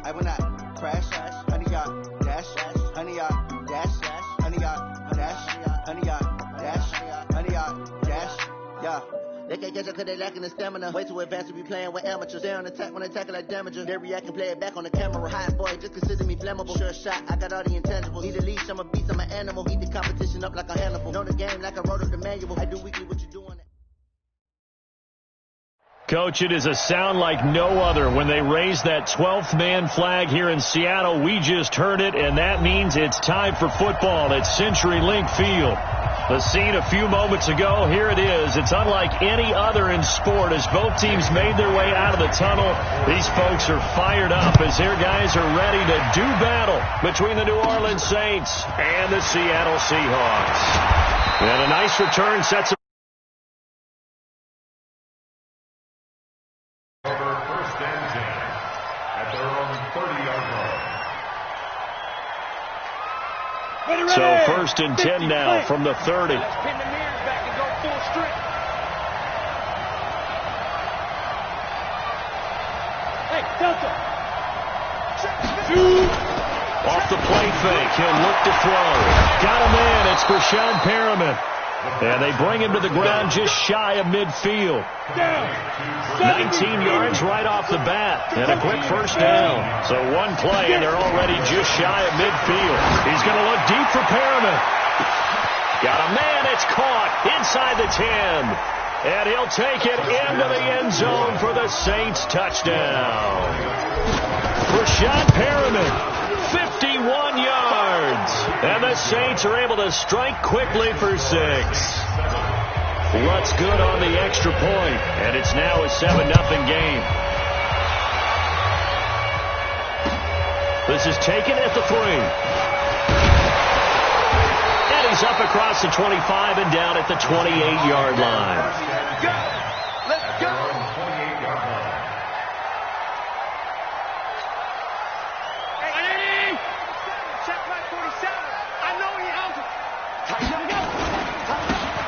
I will not crash, honey yacht, dash, honey yacht, dash, honey yacht, dash, honey yacht, dash, honey yacht, dash, yeah. They can't catch up cause they lacking the stamina. Way too advanced to be playing with amateurs. They on attack when they tackle like damager. They react and play it back on the camera. Hot boy, just consider me flammable. Sure shot, I got all the intangibles. Need a leash, I'm a beast, I'm an animal. Heat the competition up like a Hannibal. Know the game like I wrote up the manual. I do weekly what you do on it. Coach, it is a sound like no other when they raise that 12th man flag here in Seattle. We just heard it, and that means it's time for football at CenturyLink Field. The scene a few moments ago, here it is. It's unlike any other in sport as both teams made their way out of the tunnel. These folks are fired up as their guys are ready to do battle between the New Orleans Saints and the Seattle Seahawks. And a nice return sets up. First and 10 at their own 30-yard line. So first and 10 now from the 30. Let's pin the mirrors back and go full strip. Hey, Delta. Off the play fake. He'll look to throw. Got him in. It's Brashad Perriman. And they bring him to the ground just shy of midfield. 19 yards right off the bat. And a quick first down. So one play, and they're already just shy of midfield. He's going to look deep for Perriman. Got a man. It's caught inside the 10. And he'll take it into the end zone for the Saints touchdown. Brashad Perriman. 51 yards. And the Saints are able to strike quickly for 6. What's good on the extra point, and it's now a 7-0 game. This is taken at the 3. And he's up across the 25 and down at the 28-yard line. Let's go.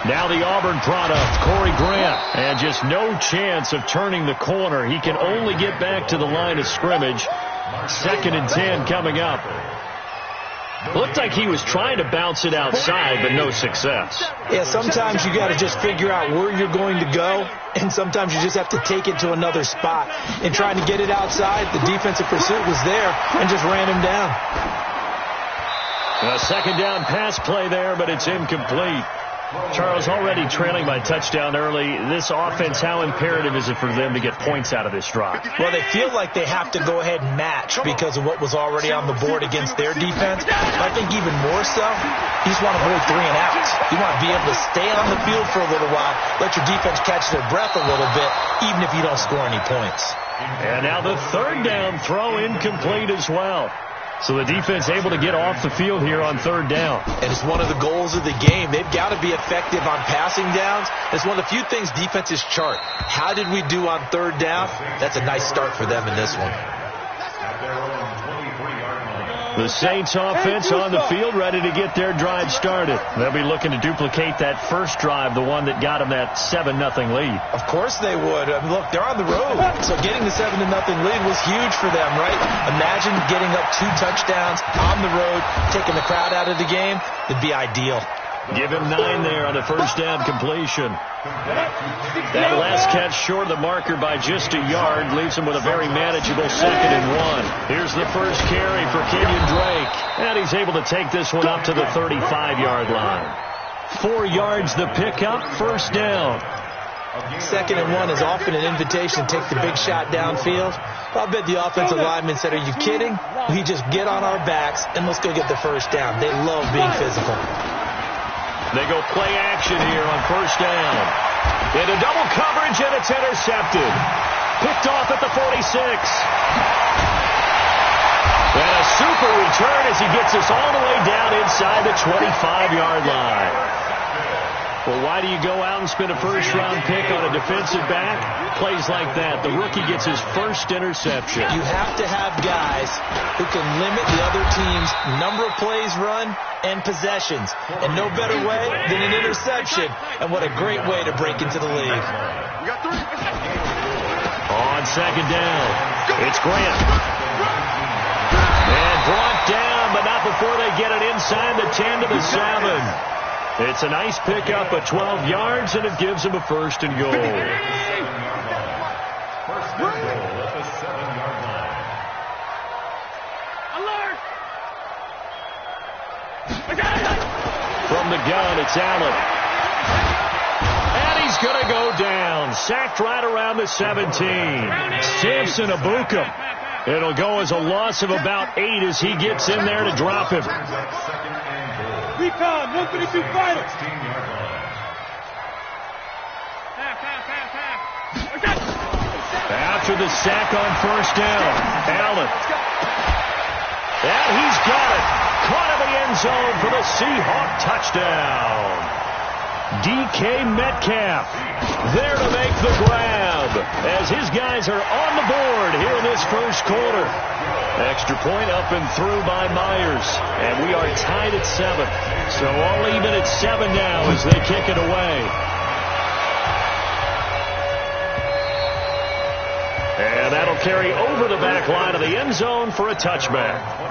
Now the Auburn product, Corey Grant, and just no chance of turning the corner. He can only get back to the line of scrimmage. 2nd and 10 coming up. Looked like he was trying to bounce it outside, but no success. Yeah, sometimes you got to just figure out where you're going to go, and sometimes you just have to take it to another spot. And trying to get it outside, the defensive pursuit was there and just ran him down. A 2nd down pass play there, but it's incomplete. Charles, already trailing by touchdown early. This offense, how imperative is it for them to get points out of this drive? Well, they feel like they have to go ahead and match because of what was already on the board against their defense. But I think even more so, you just want to avoid 3 and outs. You want to be able to stay on the field for a little while, let your defense catch their breath a little bit, even if you don't score any points. And now the 3rd down throw incomplete as well. So the defense able to get off the field here on 3rd down. And it's one of the goals of the game. They've got to be effective on passing downs. It's one of the few things defenses chart. How did we do on 3rd down? That's a nice start for them in this one. The Saints offense on the field, ready to get their drive started. They'll be looking to duplicate that first drive, the one that got them that 7-0 lead. Of course they would. I mean, look, they're on the road. So getting the 7-0 lead was huge for them, right? Imagine getting up 2 touchdowns on the road, taking the crowd out of the game. It'd be ideal. Give him 9 there on the first down completion. That last catch short of the marker by just a yard leaves him with a very manageable 2nd and 1. Here's the first carry for Kenyon Drake. And he's able to take this one up to the 35-yard line. 4 yards the pickup, first down. 2nd and 1 is often an invitation to take the big shot downfield. I bet the offensive lineman said, are you kidding? We just get on our backs and let's go get the first down. They love being physical. They go play action here on first down. Into double coverage, and it's intercepted. Picked off at the 46. And a super return as he gets us all the way down inside the 25-yard line. Well, why do you go out and spend a first-round pick on a defensive back? Plays like that. The rookie gets his first interception. You have to have guys who can limit the other team's number of plays run and possessions. And no better way than an interception. And what a great way to break into the league. On 2nd down, it's Grant. inside the 10 to the 7. It's a nice pickup of 12 yards, and it gives them a first and goal. First and goal at the 7-yard line. Alert! From the gun, it's Allen. And he's going to go down. Sacked right around the 17. Samson Abuka. It'll go as a loss of about 8 as he gets in there to drop him. Recon, 132 fighter. 16-yard line. After the sack on first down, Allen. And he's got it. Caught in the end zone for the Seahawk touchdown. DK Metcalf there to make the grab as his guys are on the board here in this first quarter. Extra point up and through by Myers. And we are tied at 7. So all even at 7 now as they kick it away. And that'll carry over the back line of the end zone for a touchback.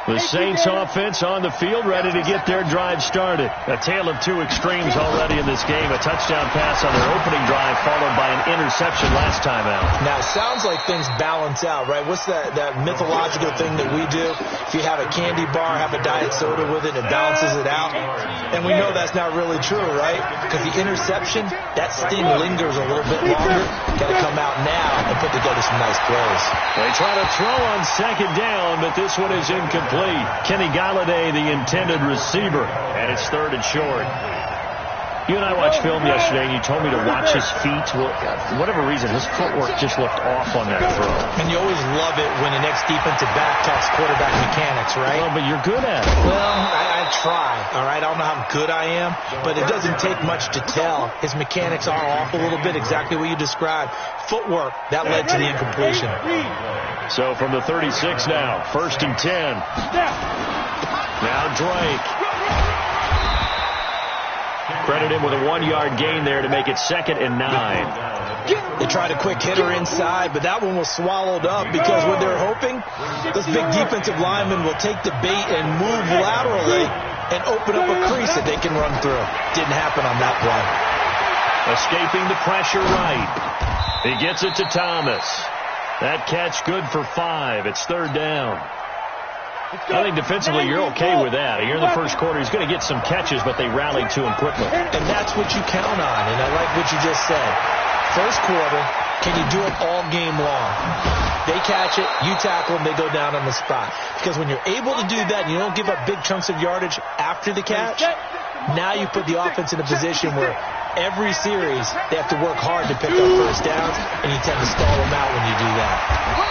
The Saints offense on the field, ready to get their drive started. A tale of two extremes already in this game. A touchdown pass on their opening drive, followed by an interception last time out. Now, it sounds like things balance out, right? What's that mythological thing that we do? If you have a candy bar, have a diet soda with it, it balances it out. And we know that's not really true, right? Because the interception, that sting lingers a little bit longer. Got to come out now and put together some nice plays. They try to throw on second down, but this one is incomplete. Kenny Galladay, the intended receiver, and it's third and short. You and I watched film yesterday, and you told me to watch his feet. Well, for whatever reason, his footwork just looked off on that throw. And you always love it when the next defensive back talks quarterback mechanics, right? Well, but you're good at it. Well, I try, all right? I don't know how good I am, but it doesn't take much to tell. His mechanics are off a little bit, exactly what you described. Footwork, that led to the incompletion. So from the 36 now, first and 10. Now Drake. Credit him with a 1-yard gain there to make it 2nd and 9. They tried a quick hitter inside, but that one was swallowed up because what they're hoping, those big defensive linemen will take the bait and move laterally and open up a crease that they can run through. Didn't happen on that play. Escaping the pressure right. He gets it to Thomas. That catch good for 5. It's third down. I think defensively you're okay with that. Here in the first quarter, he's going to get some catches, but they rallied to him quickly. And that's what you count on, and I like what you just said. First quarter, can you do it all game long? They catch it, you tackle them, they go down on the spot. Because when you're able to do that and you don't give up big chunks of yardage after the catch, now you put the offense in a position where every series they have to work hard to pick up first downs, and you tend to stall them out when you do that.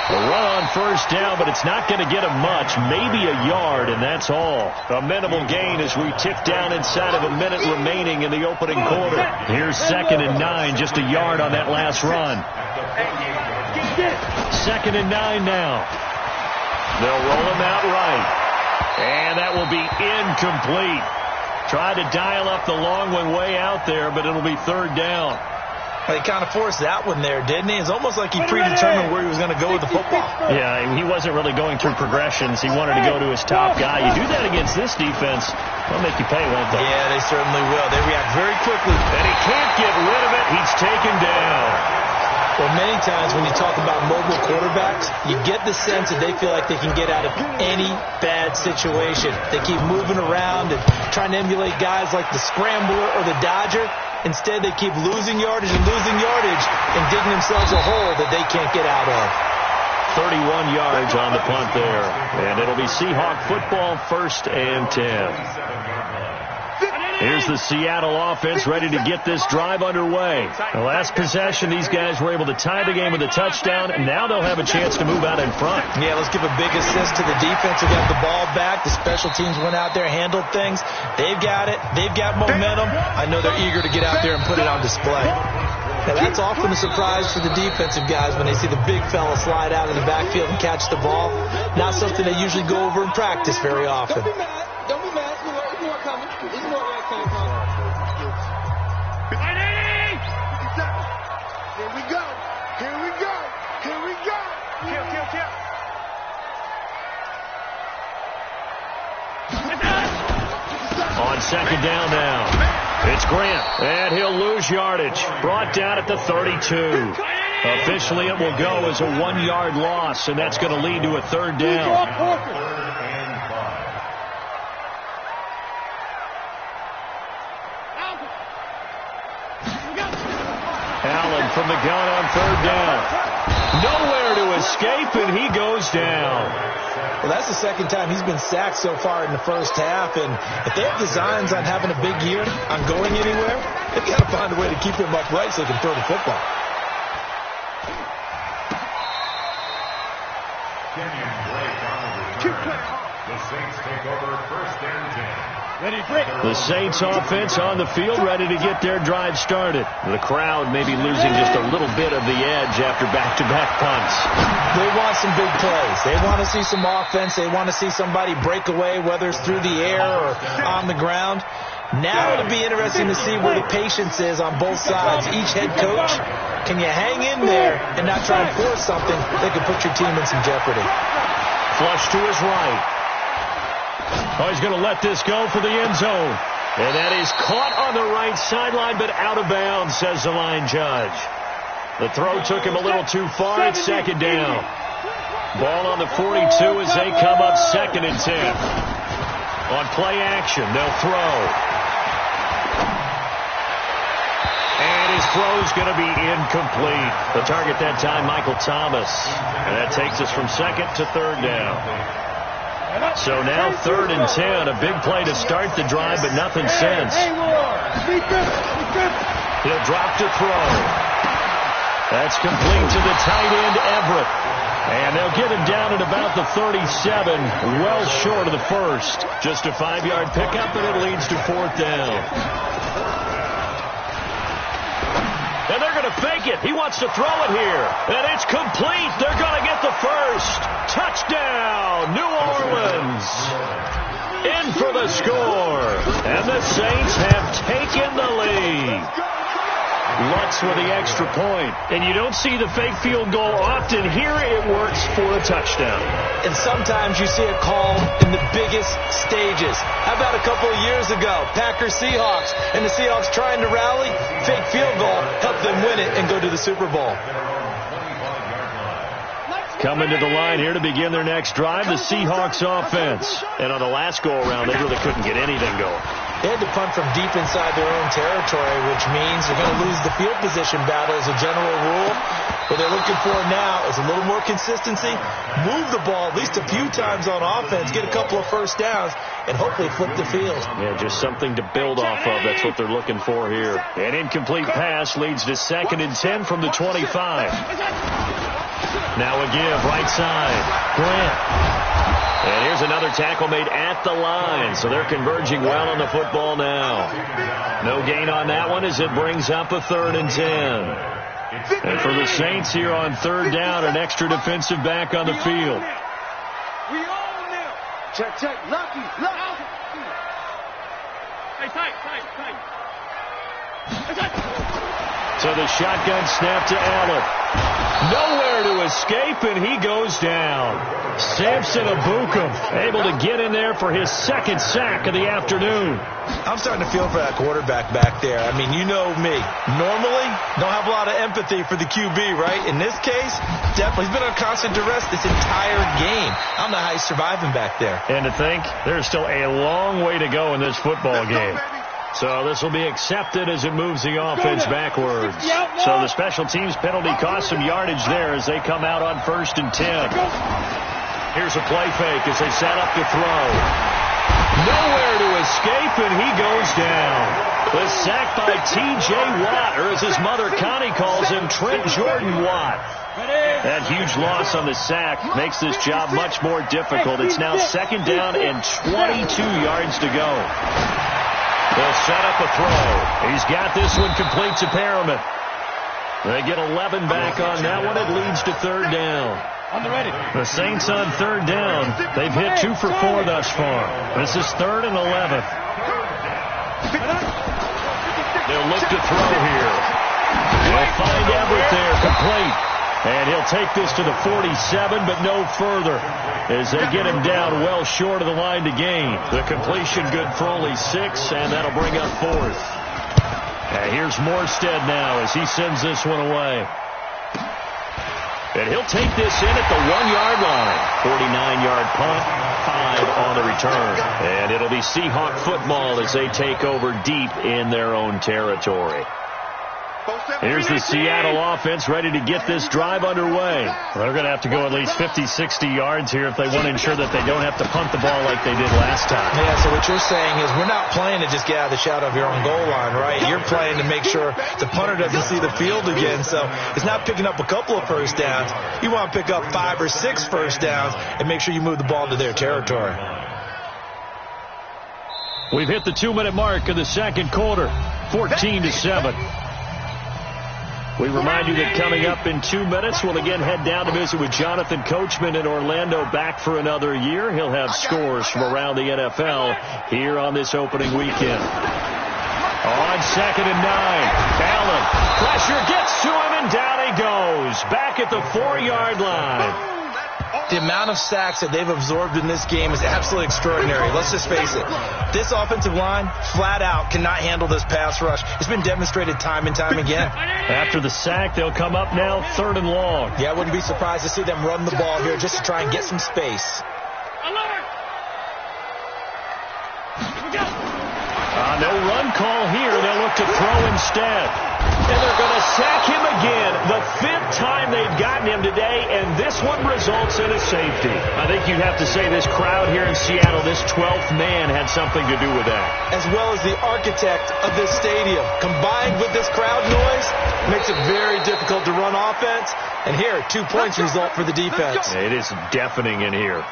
A run on first down, but it's not going to get him much, maybe a yard, and that's all. A minimal gain as we tick down inside of a minute remaining in the opening quarter. Here's 2nd and 9, just a yard on that last run. 2nd and 9 now. They'll roll him out right, and that will be incomplete. Tried to dial up the long one way out there, but it'll be third down. He kind of forced that one there, didn't he? It's almost like he predetermined where he was going to go with the football. Yeah, he wasn't really going through progressions. He wanted to go to his top guy. You do that against this defense, they'll make you pay, won't they? Yeah, they certainly will. They react very quickly. And he can't get rid of it. He's taken down. Well, many times when you talk about mobile quarterbacks, you get the sense that they feel like they can get out of any bad situation. They keep moving around and trying to emulate guys like the Scrambler or the Dodger. Instead, they keep losing yardage and digging themselves a hole that they can't get out of. 31 yards on the punt there. And it'll be Seahawk football, 1st and 10. Here's the Seattle offense ready to get this drive underway. The last possession, these guys were able to tie the game with a touchdown, and now they'll have a chance to move out in front. Yeah, let's give a big assist to the defense who got the ball back. The special teams went out there, handled things. They've got it. They've got momentum. I know they're eager to get out there and put it on display. Now, that's often a surprise for the defensive guys when they see the big fella slide out of the backfield and catch the ball. Not something they usually go over in practice very often. Don't be mad. It's more coming. It's more coming. Here we go. Here we go. Here we go. Kill. second down now. It's Grant, and he'll lose yardage. Brought down at the 32. Officially, it will go as a 1-yard loss, and that's going to lead to a third down. Allen from the gun on third down. Nowhere to escape, and he goes down. Well, that's the second time he's been sacked so far in the first half, and if they have designs on having a big year, on going anywhere, they've got to find a way to keep him upright so they can throw the football. The Saints take over first and 10. The Saints offense on the field, ready to get their drive started. The crowd may be losing just a little bit of the edge after back-to-back punts. They want some big plays. They want to see some offense. They want to see somebody break away, whether it's through the air or on the ground. Now it'll be interesting to see where the patience is on both sides. Each head coach, can you hang in there and not try and force something that could put your team in some jeopardy? Flush to his right. Oh, he's going to let this go for the end zone. And that is caught on the right sideline, but out of bounds, says the line judge. The throw took him a little too far. It's second down. Ball on the 42 as they come up second and 10. On play action, they'll throw. And his throw's going to be incomplete. The target that time, Michael Thomas. And that takes us from second to third down. So now third and 10, a big play to start the drive, but nothing since. He'll drop to throw. That's complete to the tight end, Everett. And they'll get him down at about the 37, well short of the first. Just a 5-yard pickup, and it leads to fourth down. And they're going to fake it. He wants to throw it here. And it's complete. They're going to get the first. Touchdown, New Orleans. In for the score. And the Saints have taken the lead. Lutz with the extra point. And you don't see the fake field goal often. Here it works for a touchdown. And sometimes you see it called in the biggest stages. How about a couple of years ago, Packers-Seahawks, and the Seahawks trying to rally, fake field goal, help them win it and go to the Super Bowl. Coming to the line here to begin their next drive, the Seahawks offense. And on the last go-around, they really couldn't get anything going. They had to punt from deep inside their own territory, which means they're going to lose the field position battle as a general rule. What they're looking for now is a little more consistency, move the ball at least a few times on offense, get a couple of first downs, and hopefully flip the field. Yeah, just something to build off of. That's what they're looking for here. An incomplete pass leads to second and 10 from the 25. Now a give, right side. Grant. And here's another tackle made at the line, so they're converging well on the football now. No gain on that one as it brings up a third and 10. And for the Saints here on third down, an extra defensive back on the field. We own them. Check, check. Lucky. Hey, tight. So the shotgun snap to Allen. Nowhere to escape, and he goes down. Samson Abukum able to get in there for his second sack of the afternoon. I'm starting to feel for that quarterback back there. I mean, you know me. Normally, don't have a lot of empathy for the QB, right? In this case, definitely. He's been on constant duress this entire game. I don't know how he's surviving back there. And to think, there's still a long way to go in this football game. So this will be accepted as it moves the offense backwards. So the special teams penalty cost some yardage there as they come out on first and 10. Here's a play fake as they set up to throw. Nowhere to escape, and he goes down. The sack by T.J. Watt, or as his mother Connie calls him, Trent Jordan Watt. That huge loss on the sack makes this job much more difficult. It's now second down and 22 yards to go. They'll set up a throw. He's got this one complete to Perriman. They get 11 back on that one. It leads to third down. The Saints on third down. They've hit 2 for 4 thus far. This is third and 11. They'll look to throw here. They'll find Everett there complete. And he'll take this to the 47, but no further as they get him down well short of the line to gain. The completion good for only 6, and that'll bring up 4th. And here's Morstead now as he sends this one away. And he'll take this in at the 1-yard line. 49-yard punt, 5 on the return. And it'll be Seahawk football as they take over deep in their own territory. Here's the Seattle offense ready to get this drive underway. They're going to have to go at least 50, 60 yards here if they want to ensure that they don't have to punt the ball like they did last time. Yeah, so what you're saying is we're not playing to just get out of the shadow of your own goal line, right? You're playing to make sure the punter doesn't see the field again. So it's not picking up a couple of first downs. You want to pick up 5 or 6 first downs and make sure you move the ball into their territory. We've hit the 2-minute mark of the second quarter, 14-7. We remind you that coming up in 2 minutes, we'll again head down to visit with Jonathan Coachman in Orlando, back for another year. He'll have scores from around the NFL here on this opening weekend. On 2nd and 9, Allen, pressure gets to him, and down he goes. Back at the 4-yard line. The amount of sacks that they've absorbed in this game is absolutely extraordinary. Let's just face it. This offensive line, flat out, cannot handle this pass rush. It's been demonstrated time and time again. After the sack, they'll come up now 3rd and long. Yeah, I wouldn't be surprised to see them run the ball here just to try and get some space. No run call here. They'll look to throw instead. And they're going to sack him again. The 5th time they've gotten him today, and this one results in a safety. I think you'd have to say this crowd here in Seattle, this 12th man had something to do with that. As well as the architect of this stadium. Combined with this crowd noise, makes it very difficult to run offense. And here, 2 points result for the defense. It is deafening in here.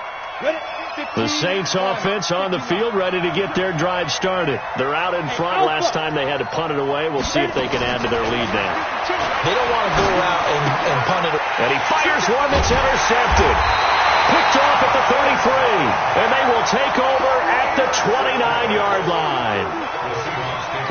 The Saints offense on the field, ready to get their drive started. They're out in front. Last time they had to punt it away. We'll see if they can add to their lead now. They don't want to go out and punt it. And he fires one that's intercepted. Picked off at the 33. And they will take over at the 29-yard line.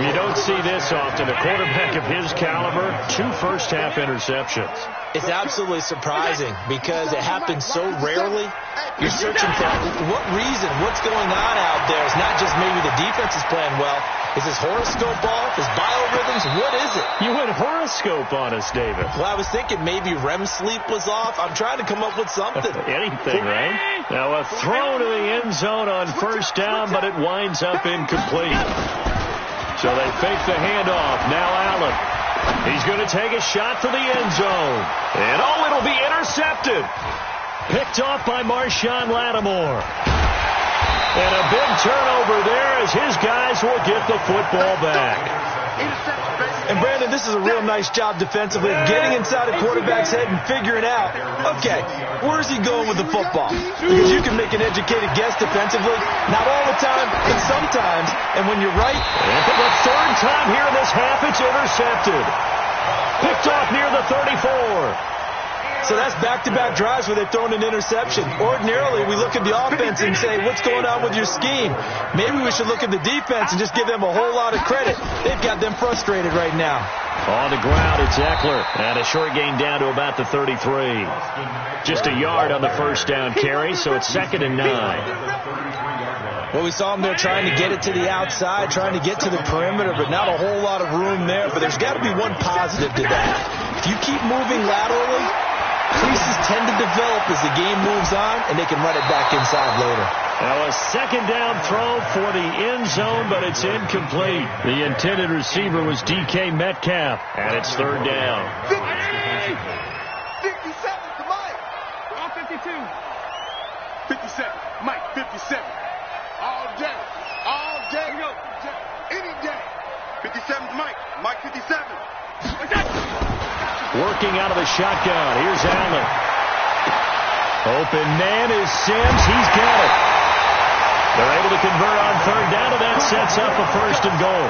You don't see this often. A quarterback of his caliber, 2 first-half interceptions. It's absolutely surprising because it happens so rarely. You're searching for what reason, what's going on out there. It's not just maybe the defense is playing well. Is his horoscope off? His biorhythms? What is it? You went horoscope on us, David. Well, I was thinking maybe REM sleep was off. I'm trying to come up with something. Anything, right? Now a throw to the end zone on first down, but it winds up incomplete. So they fake the handoff. Now Allen. He's going to take a shot for the end zone. And it'll be intercepted. Picked off by Marshawn Lattimore. And a big turnover there as his guys will get the football back. And Brandon, this is a real nice job defensively, getting inside a quarterback's head and figuring out, okay, where's he going with the football? Because you can make an educated guess defensively, not all the time, but sometimes. And when you're right, and for the 3rd time here in this half, it's intercepted. Picked off near the 34. So that's back-to-back drives where they've thrown an interception. Ordinarily, we look at the offense and say, what's going on with your scheme? Maybe we should look at the defense and just give them a whole lot of credit. They've got them frustrated right now. On the ground, it's Eckler. And a short gain down to about the 33. Just a yard on the first down carry, so it's 2nd and 9. Well, we saw him there trying to get it to the outside, trying to get to the perimeter, but not a whole lot of room there. But there's got to be one positive to that. If you keep moving laterally, creases tend to develop as the game moves on, and they can run it back inside later. Now a 2nd down throw for the end zone, but it's incomplete. The intended receiver was DK Metcalf, and it's 3rd down. 57 to Mike. All 52. 57. Mike, 57. All day. All day. Go. Any day. 57 to Mike. Mike, 57. Working out of the shotgun. Here's Allen. Open man is Sims. He's got it. They're able to convert on 3rd down, and that sets up a 1st and goal.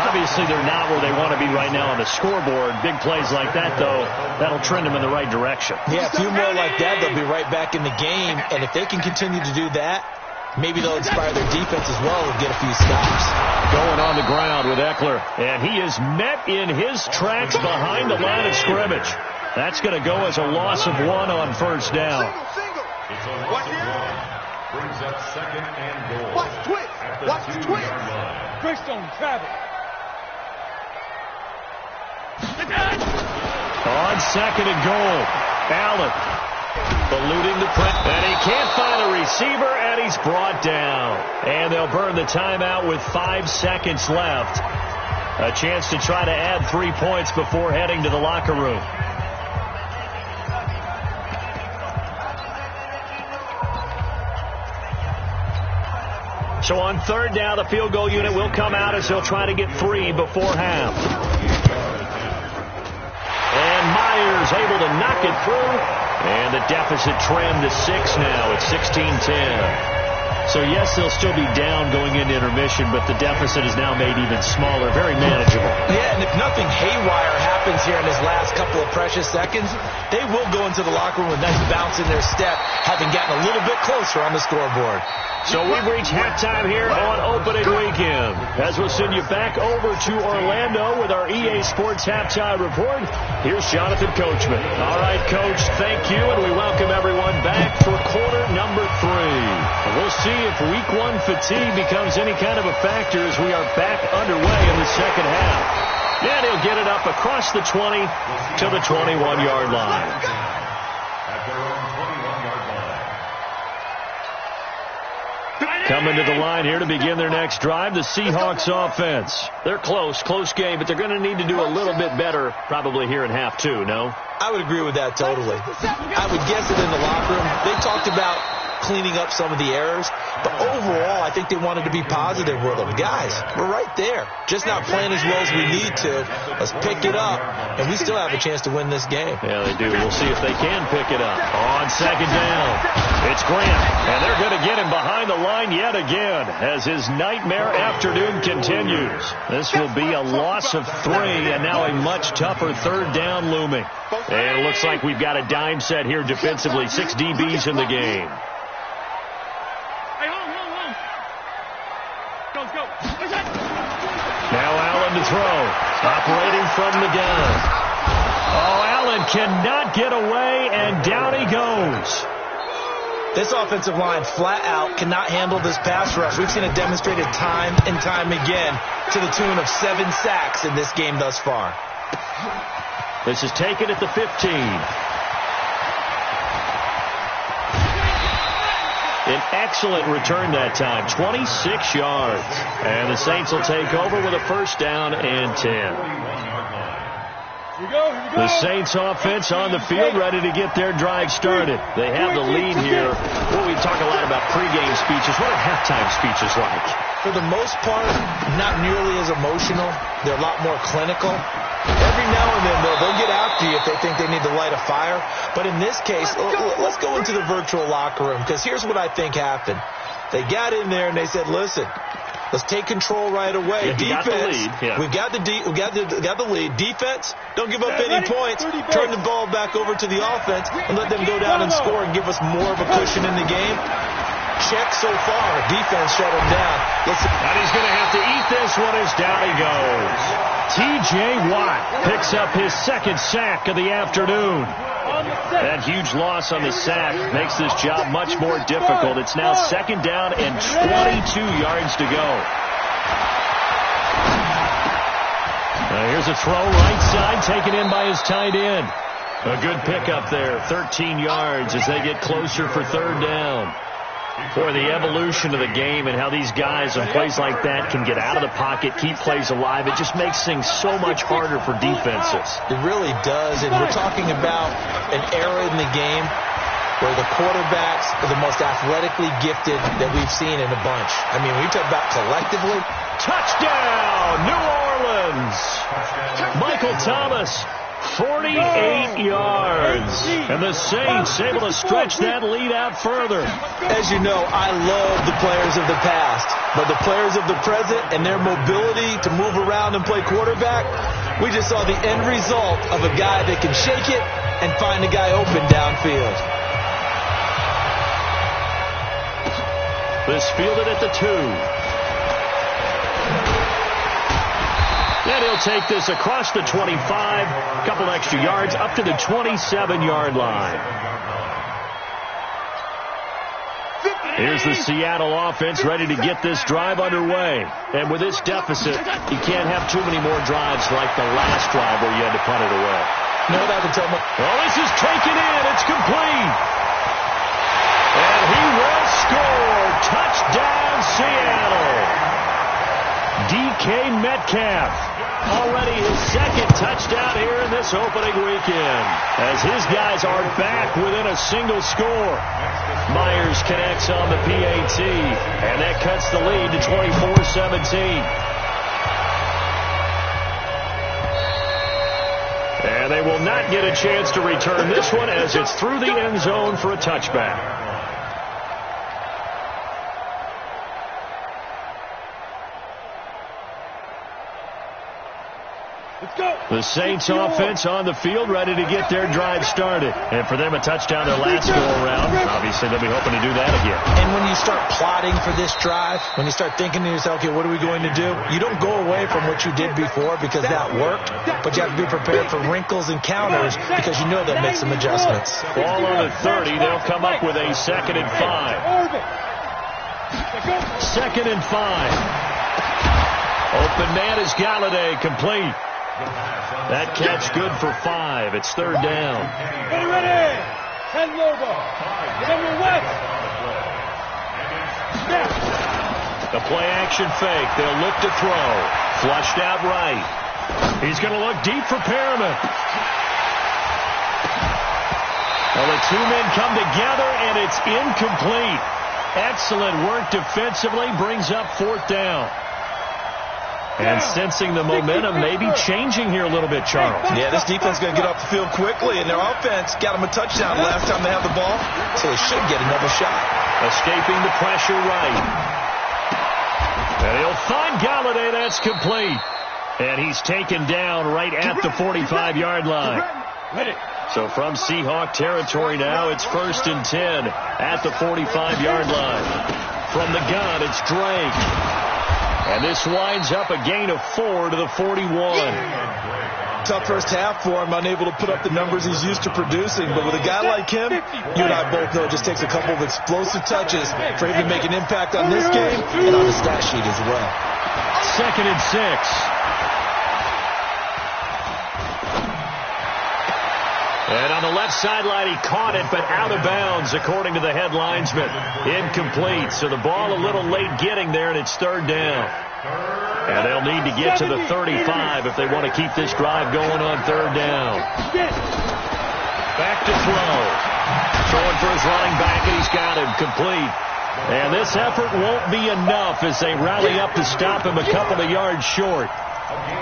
Obviously, they're not where they want to be right now on the scoreboard. Big plays like that, though, that'll trend them in the right direction. Yeah, a few more like that, they'll be right back in the game. And if they can continue to do that, maybe they'll inspire their defense as well and get a few stops. Going on the ground with Eckler. And he is met in his tracks behind the line of scrimmage. That's going to go as a loss of 1 on first down. Single. It's a loss of 1. Brings up 2nd and goal. Watch twist. At the Watch 2-yard twist. line. Bristol, travel. On 2nd and goal, Allen eluding the press, and he can't find a receiver, and he's brought down. And they'll burn the timeout with 5 seconds left. A chance to try to add 3 points before heading to the locker room. So on 3rd down, the field goal unit will come out as he'll try to get 3 before half. And Myers able to knock it through. And the deficit trimmed to 6 now. It's 16-10. So, yes, they'll still be down going into intermission, but the deficit is now made even smaller. Very manageable. Yeah, and if nothing haywire happens here in his last couple of precious seconds, they will go into the locker room with a nice bounce in their step, having gotten a little bit closer on the scoreboard. So we've reached halftime here on opening weekend. As we'll send you back over to Orlando with our EA Sports Halftime Report, here's Jonathan Coachman. All right, Coach, thank you, and we welcome everyone back for quarter number 3. And we'll see if week 1 fatigue becomes any kind of a factor as we are back underway in the second half. And he'll get it up across the 20 to the 21-yard line. At their own 21-yard line. Coming to the line here to begin their next drive, the Seahawks offense. They're close game, but they're going to need to do a little bit better probably here in half 2, no? I would agree with that totally. I would guess that in the locker room, they talked about cleaning up some of the errors, but overall, I think they wanted to be positive with them. Guys, we're right there. Just not playing as well as we need to. Let's pick it up, and we still have a chance to win this game. Yeah, they do. We'll see if they can pick it up. On 2nd down, it's Grant, and they're going to get him behind the line yet again as his nightmare afternoon continues. This will be a loss of 3, and now a much tougher 3rd down looming. And it looks like we've got a dime set here defensively. 6 DBs in the game. Now Allen to throw. Operating from the gun. Oh, Allen cannot get away, and down he goes. This offensive line flat out cannot handle this pass rush. We've seen it demonstrated time and time again to the tune of 7 sacks in this game thus far. This is taken at the 15. An excellent return that time, 26 yards. And the Saints will take over with a 1st down and 10. The Saints offense on the field ready to get their drive started. They have the lead here. Well, we talk a lot about pregame speeches. What are halftime speeches like? For the most part, not nearly as emotional. They're a lot more clinical. Every now and then, though, they'll get after you if they think they need to light a fire. But in this case, let's go into the virtual locker room, because here's what I think happened. They got in there and they said, listen, let's take control right away. Yeah, defense, we've got the lead. Defense, don't give up any points. Turn the ball back over to the offense and let them go down and score and give us more of a cushion in the game. Check so far. Defense shut him down. And he's going to have to eat this one as down he goes. T.J. Watt picks up his 2nd sack of the afternoon. That huge loss on the sack makes this job much more difficult. It's now 2nd down and 22 yards to go. Here's a throw right side taken in by his tight end. A good pickup there, 13 yards as they get closer for 3rd down. For the evolution of the game and how these guys on plays like that can get out of the pocket, keep plays alive, it just makes things so much harder for defenses. It really does, and we're talking about an era in the game where the quarterbacks are the most athletically gifted that we've seen in a bunch. I mean, we talk about collectively. Touchdown, New Orleans! Michael Thomas. 48 yards. And the Saints able to stretch that lead out further. As you know, I love the players of the past. But the players of the present and their mobility to move around and play quarterback, we just saw the end result of a guy that can shake it and find a guy open downfield. This fielded at the 2. And he'll take this across the 25, a couple extra yards, up to the 27-yard line. Here's the Seattle offense ready to get this drive underway. And with this deficit, you can't have too many more drives like the last drive where you had to punt it away. No, that would tell me. Well, this is taken in. It's complete. And he will score. Touchdown, Seattle. DK Metcalf, already his second touchdown here in this opening weekend, as his guys are back within a single score. Myers connects on the PAT, and that cuts the lead to 24-17. And they will not get a chance to return this one as it's through the end zone for a touchback. The Saints offense on the field ready to get their drive started. And for them, a touchdown their last go-around. Obviously, they'll be hoping to do that again. And when you start plotting for this drive, when you start thinking to yourself, okay, what are we going to do? You don't go away from what you did before because that worked, but you have to be prepared for wrinkles and counters because you know they'll make some adjustments. Ball on the 30. They'll come up with a 2nd and 5. 2nd and 5. Open man is Galladay, complete. That catch good for 5. It's 3rd down. Ready. Head over. Number West. The play action fake. They'll look to throw. Flushed out right. He's going to look deep for Perriman. Well, the two men come together, and it's incomplete. Excellent work defensively. Brings up 4th down. And sensing the momentum maybe changing here a little bit, Charles. Yeah, this defense is going to get off the field quickly, and their offense got them a touchdown last time they had the ball, so they should get another shot. Escaping the pressure right. And he'll find Galladay. That's complete. And he's taken down right at the 45-yard line. So from Seahawk territory now, it's 1st and 10 at the 45-yard line. From the gun, it's Drake. And this winds up a gain of 4 to the 41. Tough first half for him, unable to put up the numbers he's used to producing. But with a guy like him, you and I both know it just takes a couple of explosive touches for him to make an impact on this game and on the stat sheet as well. 2nd and 6. And on the left sideline, he caught it, but out of bounds, according to the head linesman. Incomplete. So the ball a little late getting there, and it's 3rd down. And they'll need to get to the 35 if they want to keep this drive going on 3rd down. Back to throw. Throwing for his running back, and he's got him complete. And this effort won't be enough as they rally up to stop him a couple of yards short.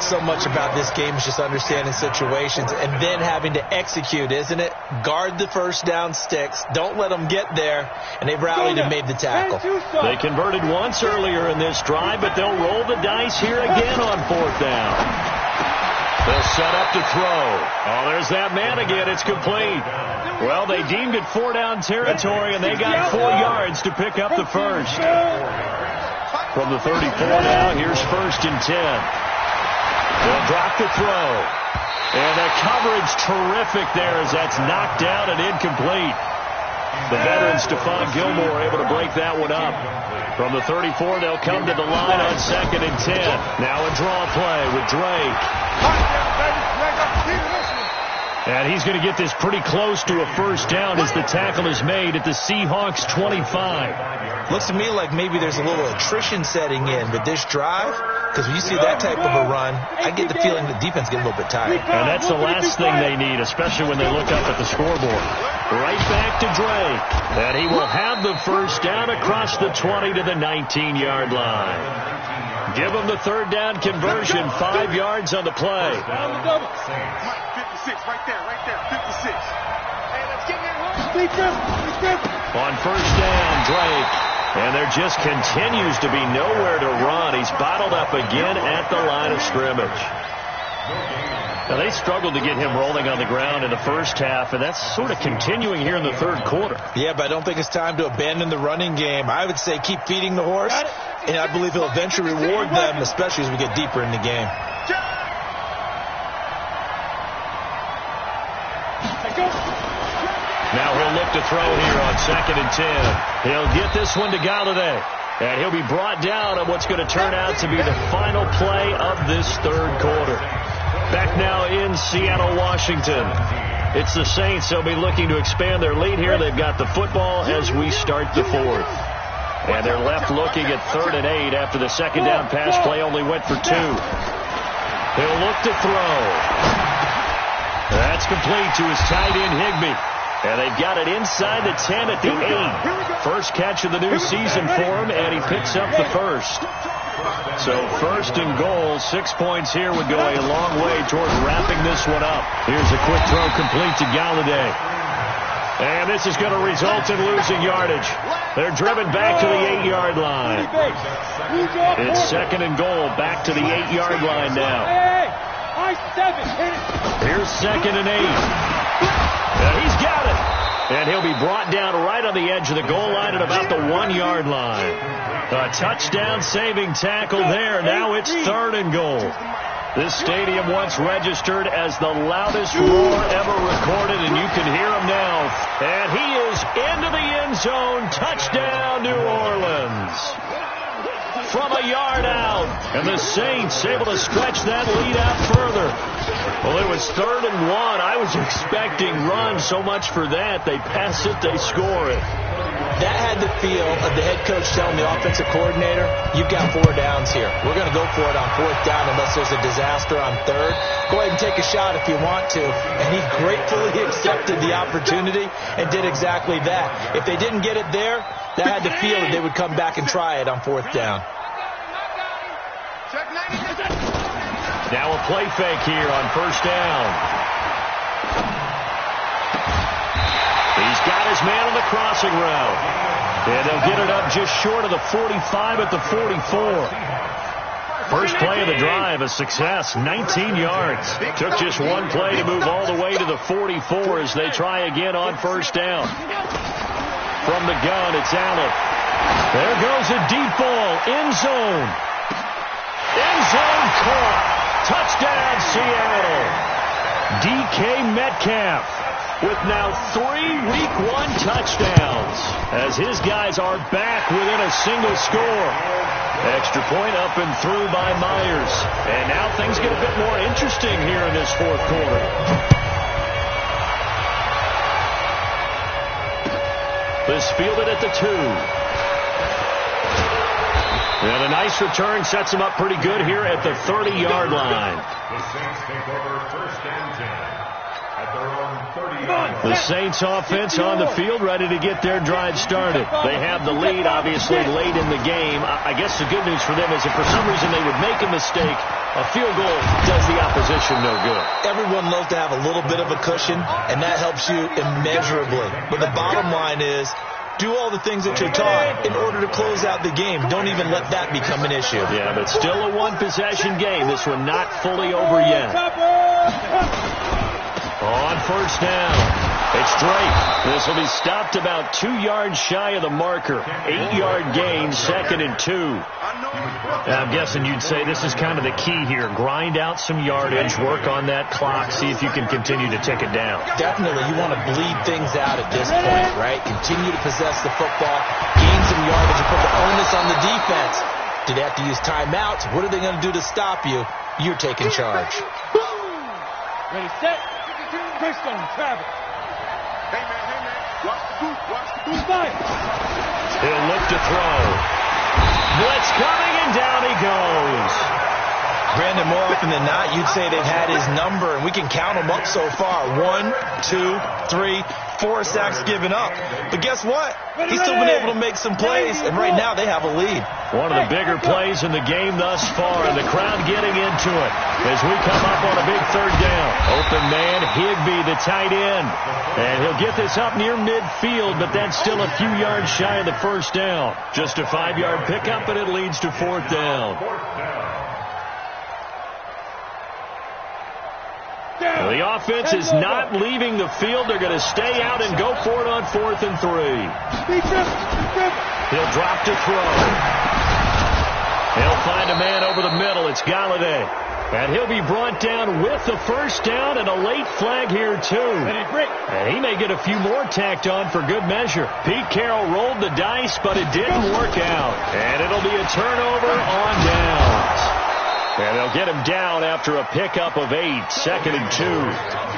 So much about this game is just understanding situations and then having to execute, isn't it? Guard the first down sticks. Don't let them get there. And they've rallied and made the tackle. They converted once earlier in this drive, but they'll roll the dice here again on 4th down. They'll set up to throw. Oh, there's that man again. It's complete. Well, they deemed it 4-down territory, and they got 4 yards to pick up the first. From the 34 now, here's 1st and 10. They'll drop the throw. And the coverage terrific there as that's knocked down and incomplete. The veteran Stephon Gilmore able to break that one up. From the 34, they'll come to the line on 2nd and 10. Now a draw play with Drake. And he's going to get this pretty close to a first down as the tackle is made at the Seahawks 25. Looks to me like maybe there's a little attrition setting in with this drive, because when you see that type of a run, I get the feeling the defense gets a little bit tired. And that's the last thing they need, especially when they look up at the scoreboard. Right back to Drake. And he will have the first down across the 20 to the 19-yard line. Give him the 3rd down conversion, 5 yards on the play. 56, right there, 56. Hey, let's get him. On 1st down, Drake. And there just continues to be nowhere to run. He's bottled up again at the line of scrimmage. Now, they struggled to get him rolling on the ground in the first half, and that's sort of continuing here in the 3rd quarter. Yeah, but I don't think it's time to abandon the running game. I would say keep feeding the horse, and I believe he'll eventually reward them, especially as we get deeper in the game. look to throw here on 2nd and 10. He'll get this one to Galladay. And he'll be brought down on what's going to turn out to be the final play of this third quarter. Back now in Seattle, Washington. It's the Saints. They'll be looking to expand their lead here. They've got the football as we start the fourth. And they're left looking at 3rd and 8 after the second down pass play only went for 2. He'll look to throw. That's complete to his tight end, Higbee. And they've got it inside the 10 at the 8. First catch of the new season for him, and he picks up the first. So 1st and goal, 6 points here would go a long way toward wrapping this one up. Here's a quick throw complete to Galladay. And this is going to result in losing yardage. They're driven back to the 8-yard line. It's 2nd and goal, back to the 8-yard line now. Here's 2nd and 8. He's got it. And he'll be brought down right on the edge of the goal line at about the 1-yard line. A touchdown-saving tackle there. Now it's 3rd and goal. This stadium once registered as the loudest roar ever recorded, and you can hear him now. And he is into the end zone. Touchdown, New Orleans. From a yard out. And the Saints able to stretch that lead out further. Well, it was 3rd and 1. I was expecting run so much for that. They pass it, they score it. That had the feel of the head coach telling the offensive coordinator, you've got 4 downs here. We're going to go for it on 4th down unless there's a disaster on 3rd. Go ahead and take a shot if you want to. And he gratefully accepted the opportunity and did exactly that. If they didn't get it there, that had the feel that they would come back and try it on 4th down. Now a play fake here on 1st down. He's got his man on the crossing route. And they'll get it up just short of the 45 at the 44. First play of the drive, a success, 19 yards. Took just one play to move all the way to the 44 as they try again on 1st down. From the gun, it's Allen. There goes a deep ball, end zone. End zone caught. Touchdown, Seattle. DK Metcalf with now 3 Week 1 touchdowns as his guys are back within a single score. Extra point up and through by Myers. And now things get a bit more interesting here in this 4th quarter. This fielded at the 2. And a nice return sets him up pretty good here at the 30-yard line. The Saints take over 1st and 10 at their own 30-yard line. The Saints offense on the field ready to get their drive started. They have the lead, obviously, late in the game. I guess the good news for them is if for some reason they would make a mistake, a field goal does the opposition no good. Everyone loves to have a little bit of a cushion, and that helps you immeasurably. But the bottom line is, do all the things that you're taught in order to close out the game. Don't even let that become an issue. Yeah, but still a one-possession game. This one not fully over yet. On 1st down, it's Drake. This will be stopped about 2 yards shy of the marker. 8-yard gain, 2nd and 2. I'm guessing you'd say this is kind of the key here. Grind out some yardage, work on that clock, see if you can continue to tick it down. Definitely, you want to bleed things out at this point, right? Continue to possess the football, gain some yardage, and put the onus on the defense. Do they have to use timeouts? What are they going to do to stop you? You're taking charge. Ready, set. Bridgestone, travel. Hey, man. Watch the boot. He'll look to throw. Blitz coming, and down he goes. Brandon, more often than not, you'd say they've had his number, and we can count them up so far. 1, 2, 3, 4 sacks given up. But guess what? He's still been able to make some plays, and right now they have a lead. One of the bigger plays in the game thus far, and the crowd getting into it as we come up on a big 3rd down. Open man, Higbee, the tight end. And he'll get this up near midfield, but that's still a few yards shy of the 1st down. Just a 5-yard pickup, and it leads to 4th down. Well, the offense is not leaving the field. They're going to stay out and go for it on 4th and 3. He'll drop to throw. He'll find a man over the middle. It's Galladay. And he'll be brought down with the first down and a late flag here, too. And he may get a few more tacked on for good measure. Pete Carroll rolled the dice, but it didn't work out. And it'll be a turnover on downs. And they'll get him down after a pickup of 8, 2nd and 2.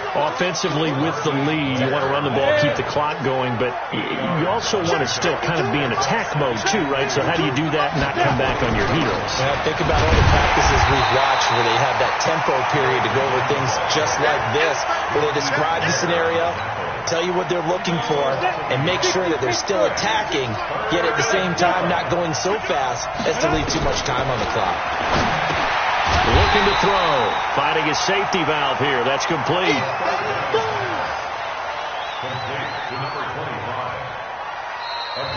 Offensively with the lead, you want to run the ball, keep the clock going, but you also want to still kind of be in attack mode too, right? So how do you do that and not come back on your heels? Yeah, think about all the practices we've watched where they have that tempo period to go over things just like this, where they describe the scenario, tell you what they're looking for, and make sure that they're still attacking, yet at the same time not going so fast as to leave too much time on the clock. Looking to throw. Finding his safety valve here. That's complete.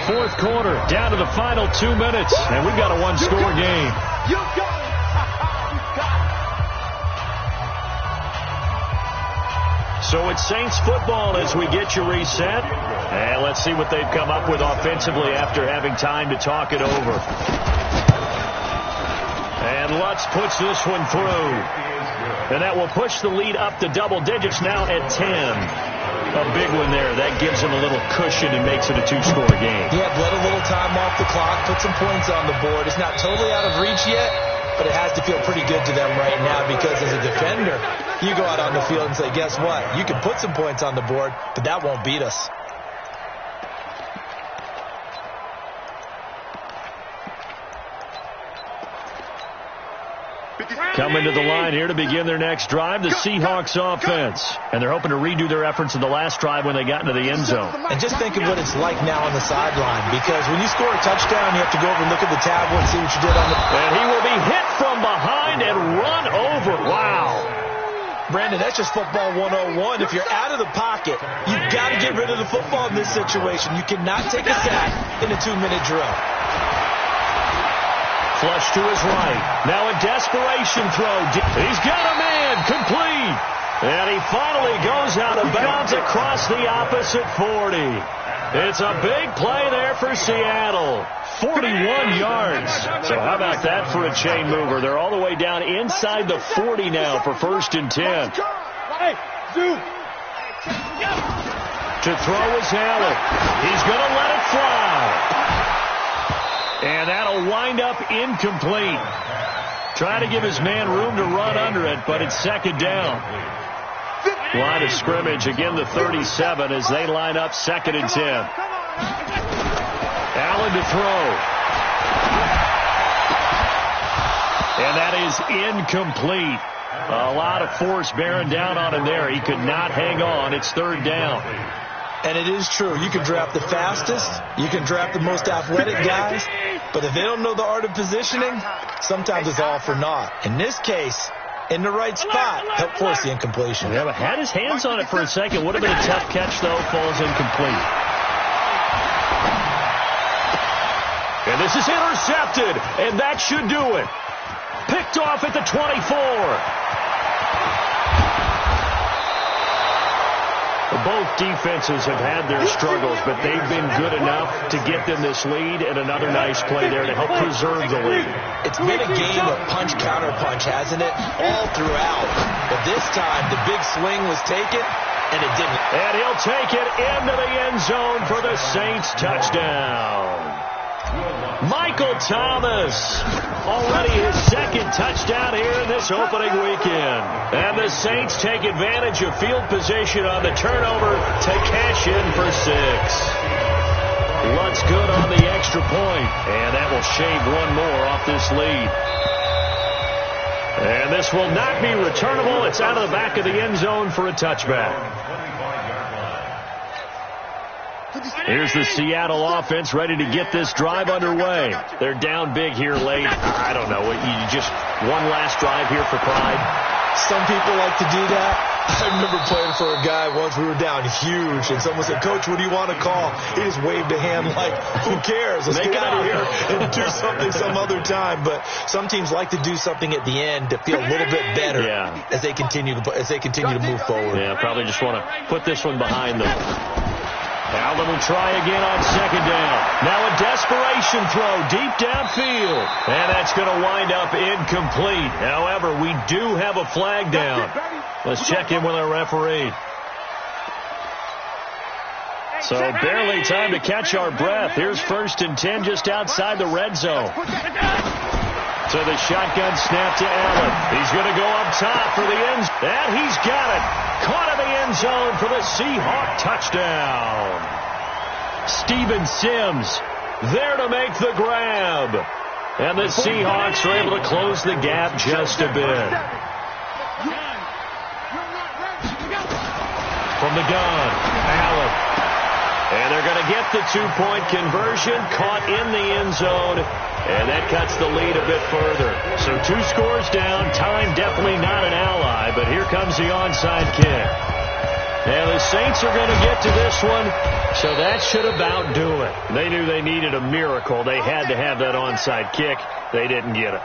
Fourth quarter, down to the final 2 minutes, and we've got a one-score game. So it's Saints football as we get you reset. And let's see what they've come up with offensively after having time to talk it over. And Lutz puts this one through. And that will push the lead up to double digits now at 10. A big one there. That gives him a little cushion and makes it a two-score game. Yeah, bled a little time off the clock, put some points on the board. It's not totally out of reach yet, but it has to feel pretty good to them right now because as a defender, you go out on the field and say, guess what? You can put some points on the board, but that won't beat us. Coming to the line here to begin their next drive, the Seahawks offense. And they're hoping to redo their efforts in the last drive when they got into the end zone. And just think of what it's like now on the sideline, because when you score a touchdown, you have to go over and look at the tablet and see what you did on the... And he will be hit from behind and run over. Wow. Brandon, that's just football 101. If you're out of the pocket, you've got to get rid of the football in this situation. You cannot take a sack in a 2-minute drill. Flush to his right. Now a desperation throw. He's got a man. Complete. And he finally goes out of bounds across the opposite 40. It's a big play there for Seattle. 41 yards. So how about that for a chain mover? They're all the way down inside the 40 now for 1st and 10. To throw is Allen. He's going to let it fly. And that'll wind up incomplete. Trying to give his man room to run under it, but it's 2nd down. Line of scrimmage, again the 37 as they line up 2nd and 10. Allen to throw. And that is incomplete. A lot of force bearing down on him there. He could not hang on. It's 3rd down. And it is true. You can draft the fastest. You can draft the most athletic guys. But if they don't know the art of positioning, sometimes it's all for naught. In this case, in the right spot, help force the incompletion. Yeah, but had his hands on it for a second. Would have been a tough catch, though. Falls incomplete. And this is intercepted. And that should do it. Picked off at the 24. Both defenses have had their struggles, but they've been good enough to get them this lead, and another nice play there to help preserve the lead. It's been a game of punch-counter-punch, hasn't it? All throughout. But this time, the big swing was taken, and it didn't. And he'll take it into the end zone for the Saints touchdown. Michael Thomas, already his 2nd touchdown here in this opening weekend. And the Saints take advantage of field position on the turnover to cash in for 6. Lutz good on the extra point, and that will shave one more off this lead. And this will not be returnable. It's out of the back of the end zone for a touchback. Here's the Seattle offense ready to get this drive underway. They're down big here late. I don't know. You just one last drive here for pride. Some people like to do that. I remember playing for a guy once. We were down huge, and someone said, "Coach, what do you want to call?" He just waved a hand like, "Who cares? Let's get out of here and do something some other time." But some teams like to do something at the end to feel a little bit better as they continue to move forward. Yeah, probably just want to put this one behind them. Allen will try again on second down. Now a desperation throw deep downfield. And that's going to wind up incomplete. However, we do have a flag down. Let's check in with our referee. So barely time to catch our breath. Here's 1st and 10 just outside the red zone. So the shotgun snap to Allen. He's going to go up top for the end. And he's got it. Caught in the end zone for the Seahawk touchdown. Steven Sims there to make the grab. And the Seahawks are able to close the gap just a bit. From the gun, Allen. And they're going to get the 2-point conversion, caught in the end zone, and that cuts the lead a bit further. So 2 scores down, time definitely not an ally, but here comes the onside kick. And the Saints are going to get to this one, so that should about do it. They knew they needed a miracle. They had to have that onside kick. They didn't get it.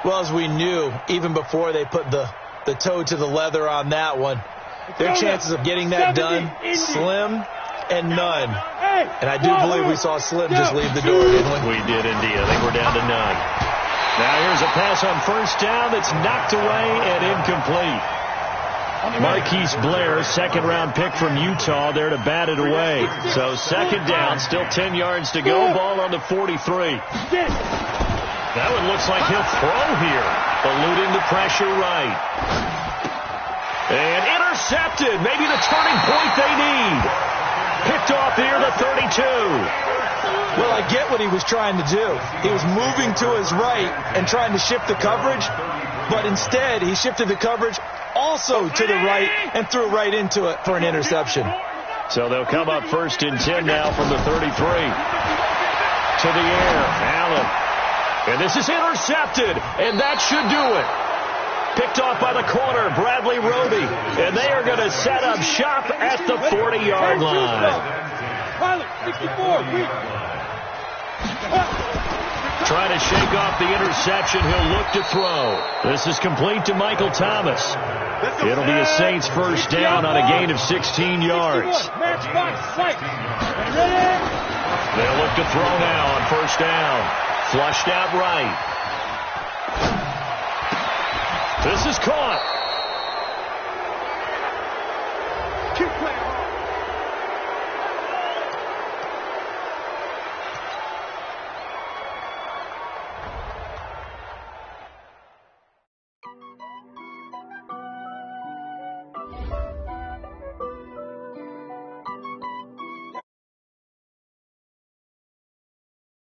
Well, as we knew, even before they put the toe to the leather on that one, their chances of getting that done, slim and none. And I do believe we saw Slim just leave the door, didn't we? We did indeed. I think we're down to none. Now here's a pass on 1st down that's knocked away and incomplete. Marquise Blair, 2nd-round pick from Utah, there to bat it away. So 2nd down, still 10 yards to go. Ball on the 43. That one looks like he'll throw here. Eluding the pressure right. And intercepted. Maybe the turning point they need. Picked off near the 32. Well, I get what he was trying to do. He was moving to his right and trying to shift the coverage, but instead he shifted the coverage also to the right and threw right into it for an interception. So they'll come up 1st and 10 now from the 33. To the air, Allen. And this is intercepted, and that should do it. Picked off by the corner, Bradley Roby. And they are going to set up shop at the 40-yard line. Trying to shake off the interception. He'll look to throw. This is complete to Michael Thomas. It'll be a Saints 1st down on a gain of 16 yards. They'll look to throw now on 1st down. Flushed out right. This is caught.